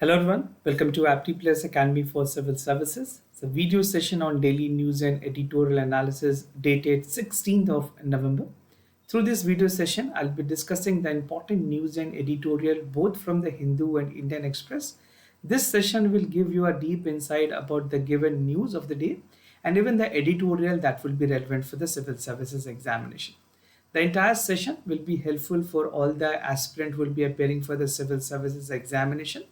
Hello everyone, welcome to Apti Plus Academy for Civil Services. It's a video session on daily news and editorial analysis dated 16th of November. Through this video session, I'll be discussing the important news and editorial both from the Hindu and Indian Express. This session will give you a deep insight about the given news of the day and even the editorial that will be relevant for the civil services examination. The entire session will be helpful for all the aspirant who will be appearing for the civil services examination.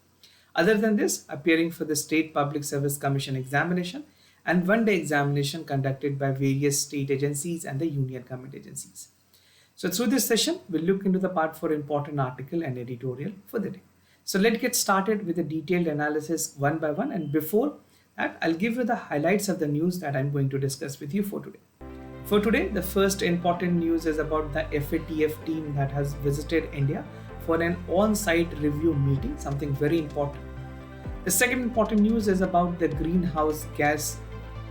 Other than this, appearing for the State Public Service Commission examination and one-day examination conducted by various state agencies and the union government agencies. So through this session, we'll look into the part for important article and editorial for the day. So let's get started with the detailed analysis one by one. And before that, I'll give you the highlights of the news that I'm going to discuss with you for today. For today, the first important news is about the FATF team that has visited India for an on-site review meeting, something very important. The second important news is about the greenhouse gas,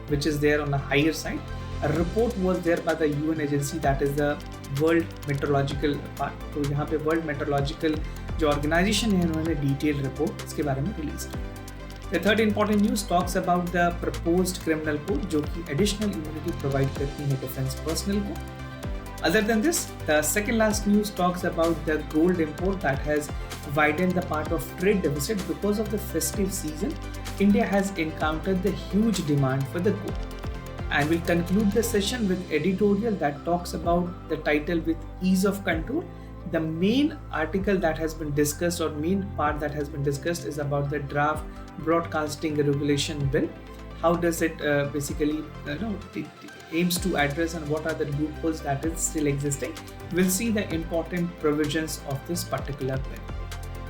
which is there on the higher side. A report was there by the UN agency, that is the World Meteorological part. तो यहाँ पे World Meteorological जो organization है, उन्होंने detailed report इसके बारे में release की. The third important news talks about the proposed criminal code, जो कि additional immunity provide करती है defense personnel को. Other than this, the second last news talks about the gold import that has widened the part of trade deficit because of the festive season. India has encountered the huge demand for the gold. And we'll conclude the session with editorial that talks about the title with ease of control. The main article that has been discussed or main part that has been discussed is about the draft broadcasting regulation bill. How does it basically it aims to address and what are the loopholes that is still existing. We'll see the important provisions of this particular bill.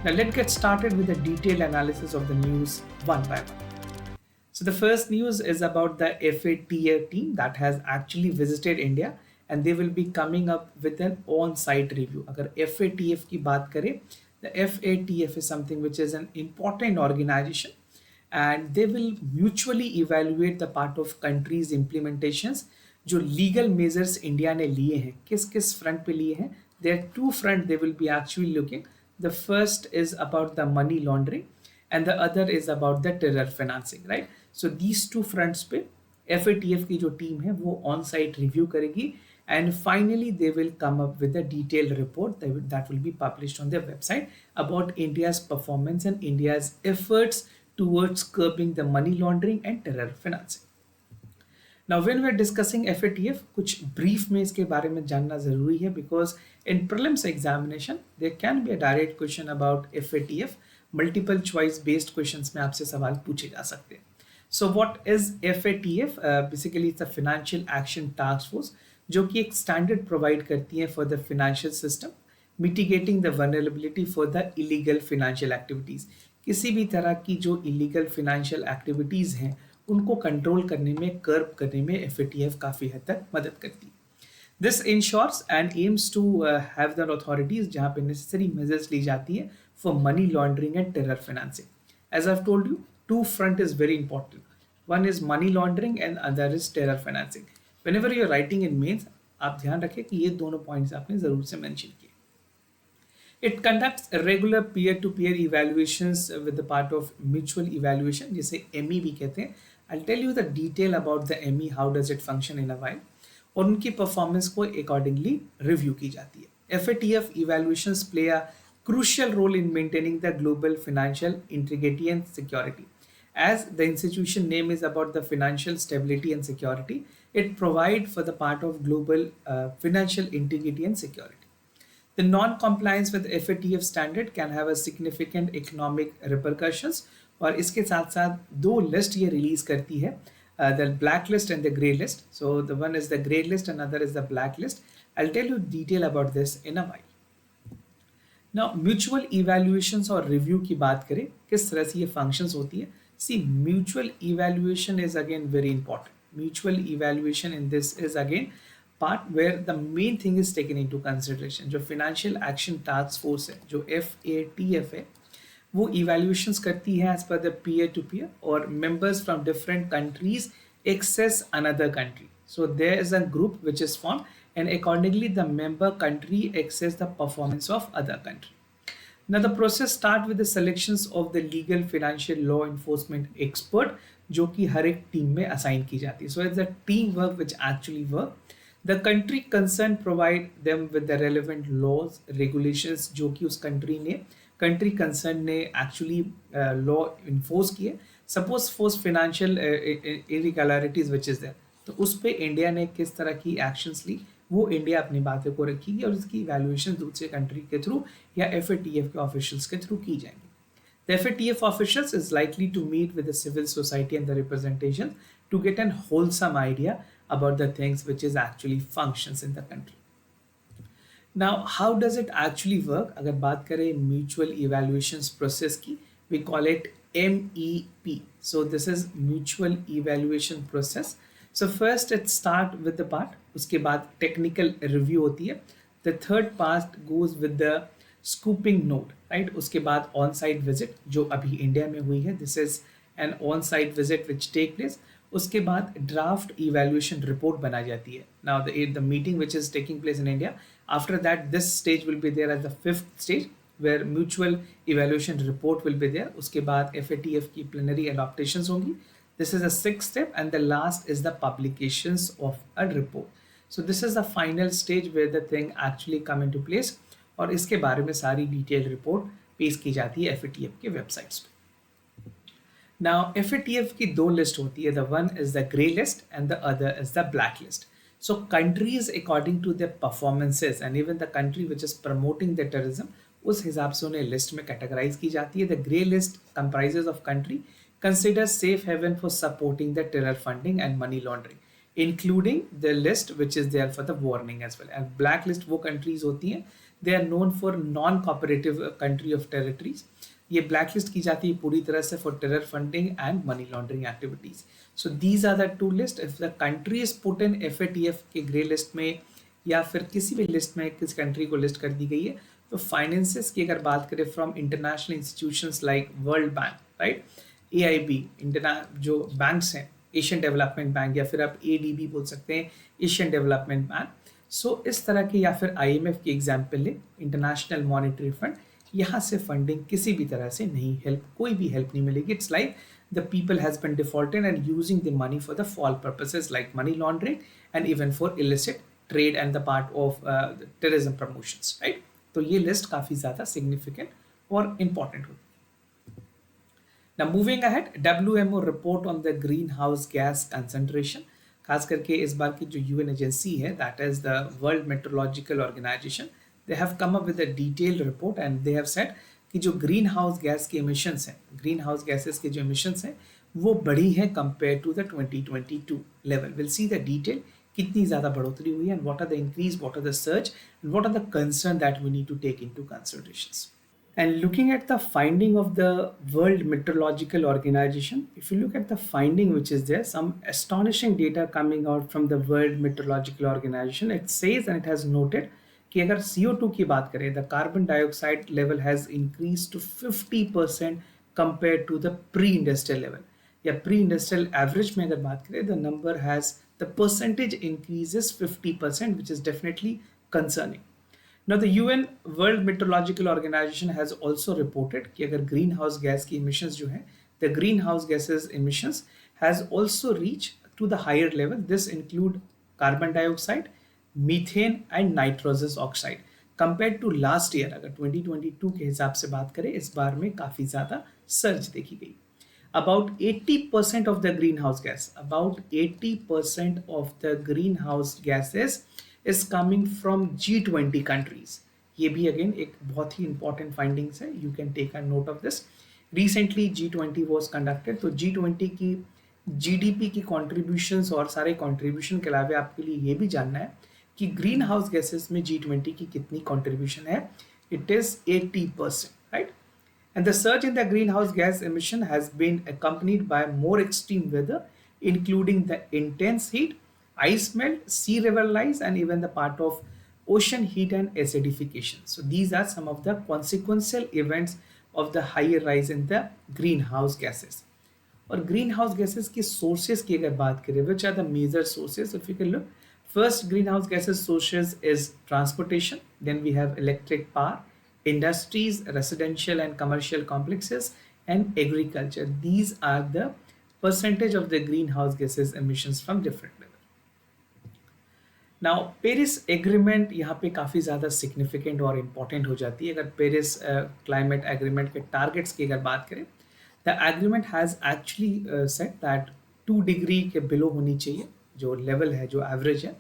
Now let's get started with the detailed analysis of the news one by one. So the first news is about the FATF team that has actually visited India and they will be coming up with an on-site review. अगर FATF की बात करें, the FATF is something which is an important organization and they will mutually evaluate the part of countries implementations. जो legal measures India ने लिए हैं, किस front पे लिए हैं? There are two front they will be actually looking. The first is about the money laundering and the other is about the terror financing, right? So these two fronts पे FATF की जो team है वो on-site review करेगी and finally they will come up with a detailed report that will be published on their website about India's performance and India's efforts towards curbing the money laundering and terror financing. Now when we're discussing FATF, कुछ brief में इसके बारे में जानना ज़रूरी है because in prelims examination there can be a direct question about FATF. Multiple choice based questions में आपसे सवाल पूछे जा सकते हैं. So what is FATF? Basically it's a Financial Action Task Force जो कि एक standard provide करती है for the financial system, mitigating the vulnerability for the illegal financial activities. किसी भी तरह की जो illegal financial activities हैं उनको कंट्रोल करने में, कर्ब करने में FATF काफ़ी हद तक मदद करती है. This ensures and aims to have the authorities जहाँ पे necessary measures ली जाती है for money laundering and terror financing. As I've told you, two front is very important. One is money laundering and other is terror financing. Whenever you're writing in mains, आप ध्यान रखें कि ये दोनों points आपने ज़रूर से mention किए. It conducts regular peer-to-peer evaluations with the part of mutual evaluation, जिसे ME भी कहते हैं. I'll tell you the detail about the ME, how does it function in a while. और उनकी performance को accordingly review की जाती है. FATF evaluations play a crucial role in maintaining the global financial integrity and security. As the institution name is about the financial stability and security, it provides for the part of global financial integrity and security. The non-compliance with FATF standard can have a significant economic repercussions और इसके साथ साथ दो list ये release करती है, the black list and the grey list. So the one is the grey list and another is the black list. I'll tell you detail about this in a while. Now mutual evaluations और review की बात करें किस तरह से ये functions होती है. See, mutual evaluation is again very important. Mutual evaluation in this is again part where the main thing is taken into consideration. जो Financial Action Task Force है, जो FATF है, वो evaluations करती है as per the peer-to-peer or members from different countries access another country. So there is a group which is formed and accordingly the member country access the performance of other country. Now the process start with the selections of the legal financial law enforcement expert जो कि हर एक team में assign की जाती है. So it's a teamwork which actually work. The country concerned provide them with the relevant laws, regulations जो कि उस country concerned ने actually law enforce किए. Suppose force financial irregularities which is there. तो उस पे इंडिया ने किस तरह की एक्शंस ली वो इंडिया अपनी बातें को रखेगी और इसकी इवैल्यूएशन दूसरे कंट्री के थ्रू या एफएटीएफ के ऑफिशियल्स के थ्रू की जाएंगी. The FATF officials is likely to meet with the civil society and the representation to get a wholesome idea about the things which is actually functions in the country. Now, how does it actually work? अगर बात करें mutual evaluations process की, we call it MEP. So this is mutual evaluation process. So first it start with the part, उसके बाद technical review होती है. The third part goes with the scooping note, right? उसके बाद on site visit जो अभी India में हुई है, this is an on site visit which take place. उसके बाद draft evaluation report बनाई जाती है. Now the meeting which is taking place in India, after that this stage will be there as the fifth stage where mutual evaluation report will be there. उसके बाद FATF की plenary adaptations होंगी. This is the sixth step and the last is the publications of a report. So this is the final stage where the thing actually come into place और इसके बारे में सारी detail report पेश की जाती है FATF के वेबसाइट्स पे. Now FATF की दो लिस्ट होती है. The one is the grey list and the other is the black list. So countries according to their performances and even the country which is promoting the terrorism उस हिसाब से उन्हें list में categorise की जाती है. The grey list comprises of country considered safe haven for supporting the terror funding and money laundering, including the list which is there for the warning as well. And black list वो countries होती हैं, they are known for non-cooperative country of territories. ये black list की जाती है पूरी तरह से for terror funding and money laundering activities. So these are the two lists. If the country is put in FATF के grey list में या फिर किसी भी लिस्ट में किस कंट्री को लिस्ट कर दी गई है, तो फाइनेंसेस की अगर बात करें from international institutions like world bank, right, AIB, जो बैंक्स हैं, एशियन डेवलपमेंट बैंक या फिर आप ADB बोल सकते हैं, एशियन डेवलपमेंट बैंक. सो इस तरह के या फिर IMF की एग्जाम्पल ले, इंटरनेशनल मॉनेटरी फंड, यहाँ से फंडिंग किसी भी तरह से नहीं, हेल्प कोई भी हेल्प नहीं मिलेगी. It's like the people has been defaulted and using the money for the false purposes like money laundering and even for illicit trade and the part of terrorism promotions, right? तो ये list काफी ज्यादा significant और important होती है. Now moving ahead, WMO report on the greenhouse gas concentration. खास करके इस बार की जो UN एजेंसी है, that is the World Meteorological Organization, they have come up with a detailed report and they have said कि जो ग्रीन हाउस गैस के emissions हैं, ग्रीन हाउस गैसेस के जो emissions हैं वो बढ़ी हैं compare to the 2022 level. Will see the detail कितनी ज़्यादा बढ़ोतरी हुई है and what are the increase, what are the surge and what are the concern that we need to take into considerations. And looking at the finding of the World Meteorological Organization, if you look at the finding which is there, some astonishing data coming out from the World Meteorological Organization, it says and it has noted कि अगर CO2 की बात करें, the carbon dioxide level has increase to 50% compare to the pre industrial level, या pre industrial average में अगर बात करें, the number has the percentage increases 50%, which is definitely concerning. Now the UN World Meteorological Organization has also reported कि अगर green house gas की emissions जो है, the greenhouse gases emissions has also reached to the higher level. This include carbon dioxide, methane and nitrous oxide compare to last year. अगर 2022 के हिसाब से बात करें, इस बार में काफी ज्यादा सर्ज देखी गई. About 80% of the green house gas, about 80% of the green house gases is coming from G20 countries. ये भी अगेन एक बहुत ही इंपॉर्टेंट फाइंडिंग्स है, you can take a note of this. Recently G20 was conducted, तो G20 की GDP की contributions और सारे कॉन्ट्रीब्यूशन के अलावा आपके लिए ये भी जानना है कि ग्रीन हाउस गैसेस में G20 की कितनी कंट्रीब्यूशन है. It is 80%, right. And the surge in the green house gas emission has been accompanied by more extreme weather including the intense heat, ice melt, sea level rise and even the part of ocean heat and acidification. So these are some of the consequential events of the higher rise in the greenhouse gases. और green house gases की sources की अगर बात करें, which are the major sources, if you can look, first greenhouse gases sources is transportation, then we have electric power, industries, residential and commercial complexes, and agriculture. These are the percentage of the greenhouse gases emissions from different levels. Now Paris agreement यहाँ पे काफ़ी ज़्यादा significant और important हो जाती है अगर Paris climate agreement के टारगेट्स की अगर बात करें the agreement has actually set that 2 degree के बिलो होनी चाहिए जो लेवल है जो एवरेज है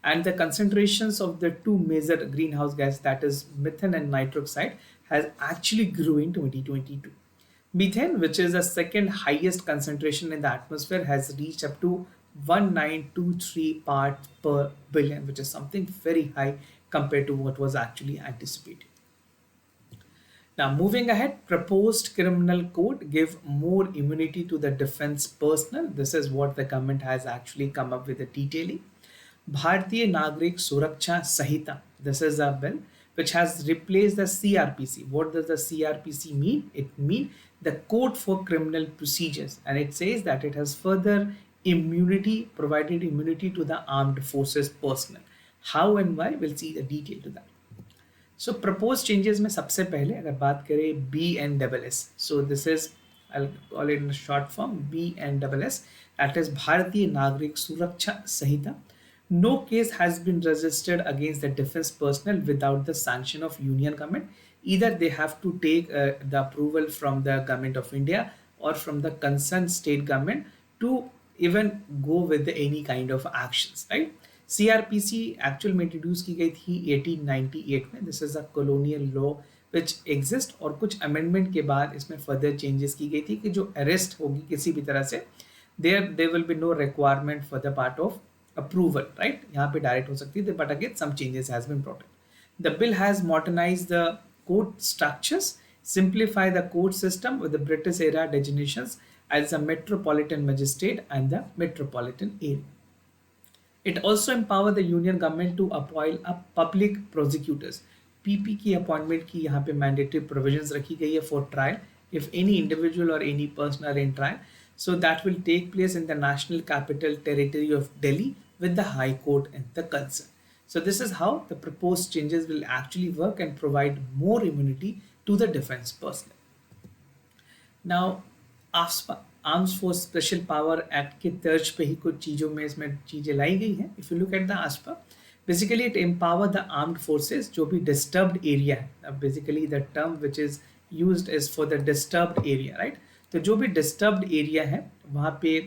and the concentrations of the two major greenhouse gas that is methane and nitrous oxide has actually grew in 2022. Methane, which is the second highest concentration in the atmosphere, has reached up to 1923 parts per billion, which is something very high compared to what was actually anticipated. Now, moving ahead, proposed criminal code give more immunity to the defense personnel. This is what the government has actually come up with the detailing. Bharatiya Nagrik Suraksha Sahita. This is a bill which has replaced the CRPC. What does the CRPC mean? It means the Code for Criminal Procedures, and it says that it has further provided immunity to the armed forces personnel. How and why? We'll see the detail to that. So propose changes में सबसे पहले अगर बात करें BNSS, so this is I call it in short form BNSS, that is भारतीय नागरिक सुरक्षा संहिता. No case has been registered against the defense personnel without the sanction of union government. Either they have to take the approval from the government of India or from the concerned state government to even go with any kind of actions, right? CRPC actual में introduce की गई थी 1898 में. This is a colonial law which exist और कुछ amendment के बाद इसमें फर्दर चेंजेस की गई थी कि जो अरेस्ट होगी किसी भी तरह से there will be no requirement for the part of approval, right? यहाँ पे डायरेक्ट हो सकती थी but again some changes has been brought in. The bill has modernize the court structures, simplify the court system with the British era designations as the metropolitan magistrate and the metropolitan area. It also empower the union government to appoint a public prosecutors. PP की appointment की यहाँ पे mandatory provisions रखी गई है for trial if any individual और any person are in trial. So that will take place in the National Capital Territory of Delhi with the High Court in the concern. So this is how the proposed changes will actually work and provide more immunity to the defense personnel. Now, arms force special power act के तर्ज पे ही कुछ चीज़ों में इसमें चीज़ें लाई गई हैं. If you look at the AFSPA, basically it empower the armed forces जो भी डिस्टर्ब्ड एरिया है. Basically the term which is used is for the disturbed area, right? तो जो भी डिस्टर्ब्ड एरिया है वहाँ पे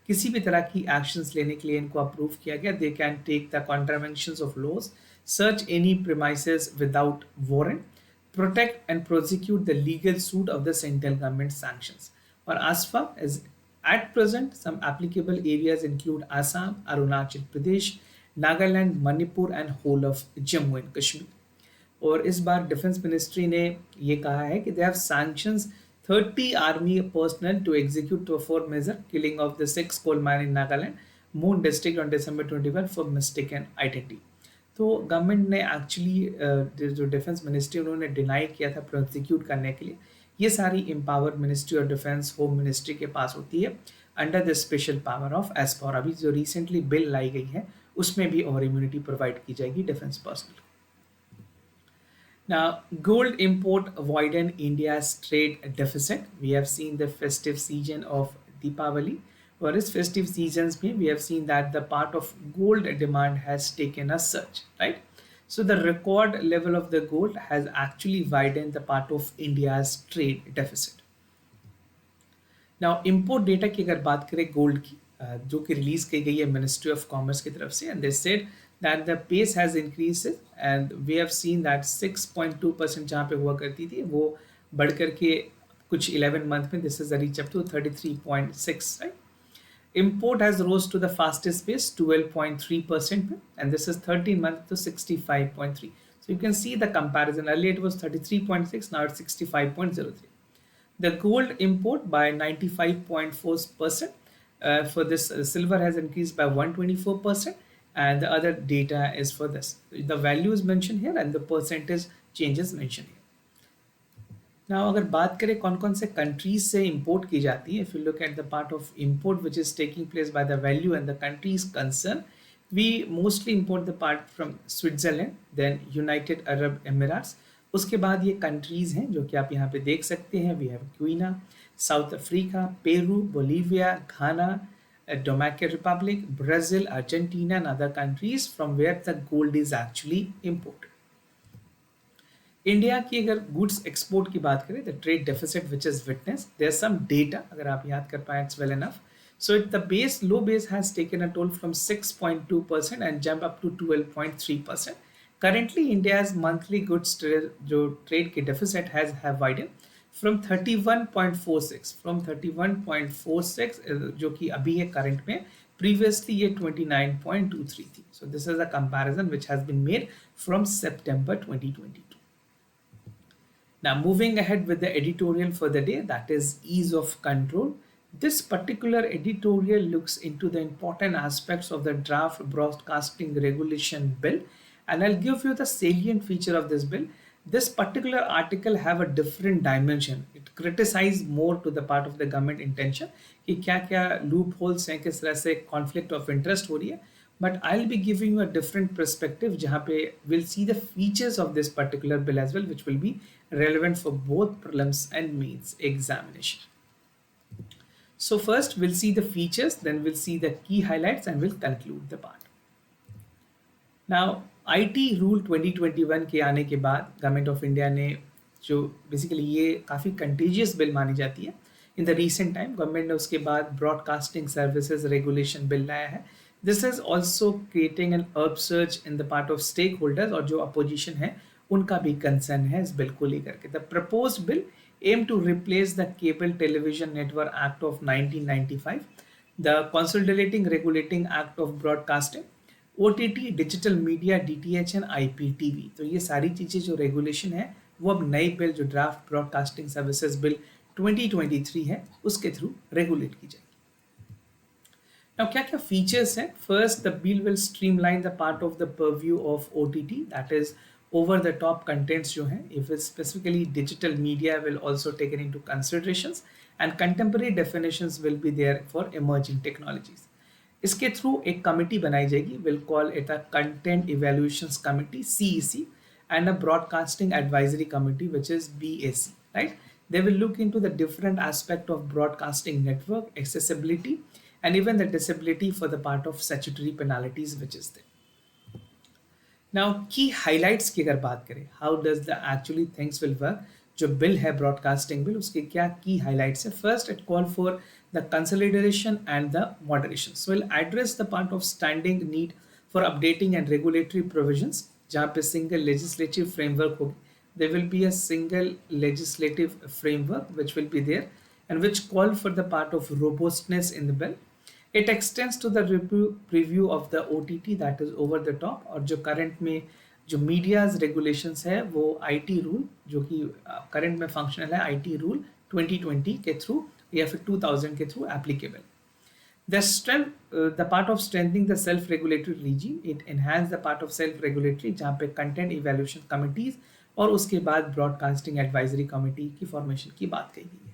किसी भी तरह की एक्शंस लेने के लिए इनको अप्रूव किया गया. They can take the contraventions of laws, search any premises without warrant, protect and prosecute the legal suit of the central government sanctions. Or ASFA is at present some applicable areas include Assam, Arunachal Pradesh, Nagaland, Manipur and whole of Jammu and Kashmir. और इस बार defence ministry ने ये कहा है कि they have sanctions 30 army personnel to execute for measure killing of the 6 coal mine in Nagaland, Moon district on December 21 for mistaken identity. तो government ने actually जो डिफेंस मिनिस्ट्री उन्होंने डिनाई किया था प्रोसिक्यूट करने के लिए, ये सारी empower ministry of defence home ministry के पास होती है under the special power of एस्पॉर. अभी जो रिसेंटली बिल लाई गई है उसमें भी और इम्यूनिटी प्रोवाइड की जाएगी defence personnel. Now, gold import widen India's trade deficit. We have seen the festive season of Deepavali. For this festive seasons, we have seen that the part of gold demand has taken a surge, right? So the record level of the gold has actually widened the part of India's trade deficit. Now, import data की अगर बात करें gold की जो कि release की गई है मिनिस्ट्री ऑफ कॉमर्स की तरफ से, and they said that the pace has increased and we have seen that 6.2% जहाँ पे हुआ करती थी वो बढ़ करके कुछ 11 मंथ में this is reach up to 33.6, right? Import has rose to the fastest pace 12.3% and this is 13 months to 65.3. So you can see the comparison. Earlier it was 33.6, now it's 65.03. The gold import by 95.4%. For this silver has increased by 124% and the other data is for this. The value is mentioned here and the percentage changes mentioned here. Now अगर बात करें कौन कौन से countries से import की जाती है, if you look at the part of import which is taking place by the value and the countries concern, we mostly import the part from Switzerland, then United Arab Emirates, उसके बाद ये countries हैं जो कि आप यहाँ पे देख सकते हैं. We have Guinea, South Africa, Peru, Bolivia, Ghana, Dominican Republic, Brazil, Argentina, and other countries from where the gold is actually imported. India की अगर गुड्स एक्सपोर्ट की बात करें, the trade deficit which is witness, there some data अगर आप याद कर पाए, it's well enough. So the low base has taken a toll from 6.2% and jump up to 12.3%. Currently, India's monthly goods जो trade के deficit have widened from 31.46 जो कि अभी है current में, previously ये 29.23 थी. So this is a comparison which has been made from September 2022. Now moving ahead with the editorial for the day, that is ease of control. This particular editorial looks into the important aspects of the draft broadcasting regulation bill, and I'll give you the salient feature of this bill. This particular article have a different dimension. It criticized more to the part of the government intention कि क्या क्या loopholes हैं, किस तरह से conflict of interest हो रही है. But I'll be giving you a different perspective जहाँ पे we'll see the features of this particular bill as well, which will be relevant for both prelims and mains examination. So first we'll see the features, then we'll see the key highlights, and we'll conclude the part. Now IT rule 2021 के आने के बाद government of India ने जो basically ये काफ़ी contagious bill मानी जाती है in the recent time, government ने उसके बाद ब्रॉडकास्टिंग सर्विसेज रेगुलेशन बिल लाया है. This is also creating an upsurge in the part of stake holders, और जो अपोजिशन है उनका भी कंसर्न है इस बिल को लेकर के. The proposed bill aim to replace the Cable Television Network Act of 1995, the Consolidating Regulating Act of Broadcasting, OTT, Digital Media, DTH and IPTV. तो ये सारी चीज़ें जो रेगुलेशन है वो अब नई बिल जो ड्राफ्ट ब्रॉडकास्टिंग सर्विसेज बिल 2023 है उसके थ्रू रेगुलेट की जाएगी. Now क्या क्या फीचर्स हैं? First, the bill will streamline the part of the purview of OTT, that is over the top contents जो हैं, if it's specifically digital media will also taken into considerations, and contemporary definitions will be there for emerging technologies. इसके through एक committee बनाई जाएगी, will call it a content evaluations committee CEC, and a broadcasting advisory committee which is BAC, right? They will look into the different aspect of broadcasting network accessibility and even the disability for the part of statutory penalties which is there. Now की highlights की अगर बात करें, how does the actually things will work, जो bill है broadcasting bill उसके क्या की हाईलाइट्स है. First, it call for the consolidation and the moderation. So will address the part of standing need for updating and regulatory provisions, जहाँ पे single legislative framework होगी. There will be a single legislative framework which will be there and which call for the part of robustness in the bill. It extends to the preview of the OTT, that is over the top, और जो current में जो medias regulations है वो IT rule जो कि current में functional है IT रूल 2020 के थ्रू या फिर 2000 के through applicable. The part of strengthening the self-regulatory regime, it enhance the part of self-regulatory जहाँ पे content evaluation committees और उसके बाद broadcasting advisory committee की formation की बात कही गई है.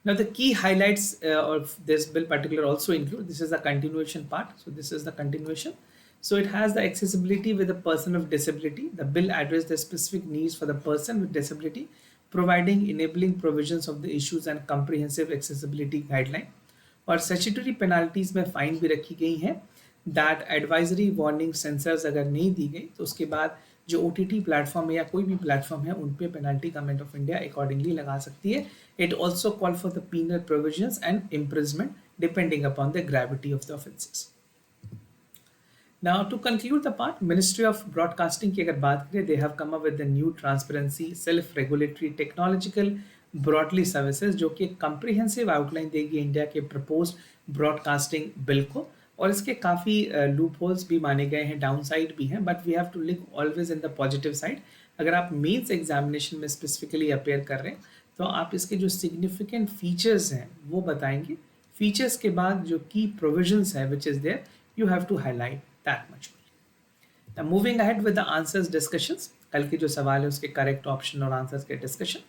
Now the key highlights of this bill particular also include, this is the continuation part, so this is the continuation. So it has the accessibility with the person of disability. The bill addresses the specific needs for the person with disability, providing enabling provisions of the issues and comprehensive accessibility guideline. और statutory penalties में fine भी रखी गई हैं, that advisory warning sensors अगर नहीं दी गई तो उसके बाद जो OTT प्लेटफॉर्म है या कोई भी प्लेटफॉर्म है उन पे penalty government of India accordingly लगा सकती है. It also call for the penal provisions and imprisonment depending upon the gravity of the offences. Now to conclude the part, ministry of broadcasting की अगर बात करें, they have come up with the new transparency self regulatory technological broadly services, जो कि comprehensive outline देगी India के proposed broadcasting bill को. और इसके काफ़ी लूप होल्स भी माने गए हैं, डाउन साइड भी हैं, but we have to look always in the positive side. अगर आप मेंस एग्जामिनेशन में स्पेसिफिकली अपेयर कर रहे हैं तो आप इसके जो सिग्निफिकेंट फीचर्स हैं वो बताएंगे. फीचर्स के बाद जो की प्रोविजंस है which is there, you have to highlight that much. Now moving ahead with the answers discussions, कल के जो सवाल है उसके करेक्ट ऑप्शन और आंसर्स के discussion.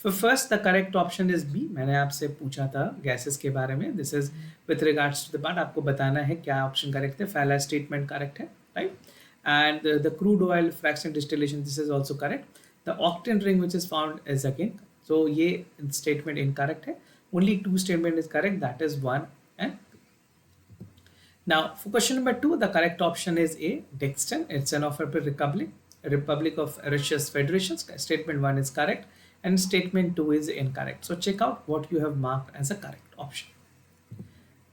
First the correct option is B. मैंने आपसे पूछा था गैसेस के बारे में, this is with regards to the part, आपको बताना है क्या ऑप्शन करेक्ट है. पहला स्टेटमेंट करेक्ट है, right. And the crude oil fraction distillation, this is also correct. The octane ring which is found is again, so ये statement incorrect है. Only two statement is correct, that is 1 and 2. Now for question number 2, the correct option is A, Dexton. It's an of a Republic of Mauritius Federations. Statement 1 is correct and statement 2 is incorrect. So check out what you have marked as a correct option.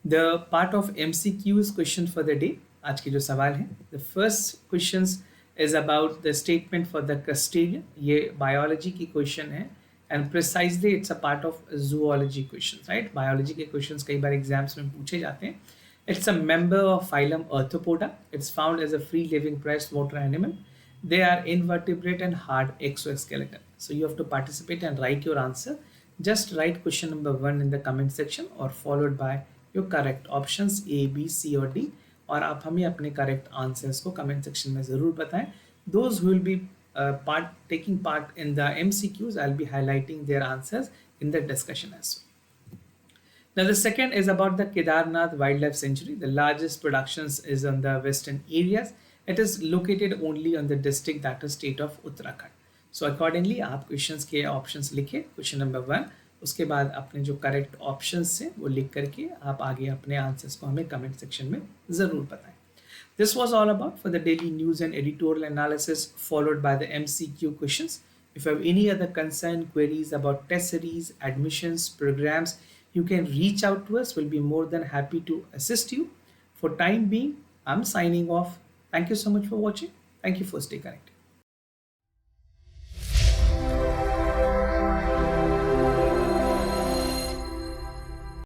The part of MCQs question for the day, आज के जो सवाल हैं, the first questions is about the statement for the crustacean. ये biology की question है and precisely it's a part of zoology questions, right? Biology के questions कई बार exams में पूछे जाते हैं. It's a member of phylum Arthropoda. It's found as a free living freshwater animal. They are invertebrate and hard exoskeleton. So you have to participate and write your answer. Just write question number 1 in the comment section or followed by your correct options A, B, C और D. और आप हमें अपने correct answers को comment section में ज़रूर बताएं. Those who will be taking part in the MCQs, I'll be highlighting their answers in the discussion as well. Now the second is about the Kedarnath Wildlife Sanctuary. The largest productions is on the western areas. It is located only on the district, that is state of Uttarakhand. So accordingly आप questions के options लिखे, question number 1. उसके बाद अपने जो correct options हैं वो लिख करके आप आगे अपने answers को हमें comment section में ज़रूर बताएं. This was all about for the daily news and editorial analysis followed by the MCQ questions. If you have any other concern, queries about test series, admissions, programs, you can reach out to us. We'll be more than happy to assist you. For time being, I'm signing off. Thank you so much for watching. Thank you for staying connected.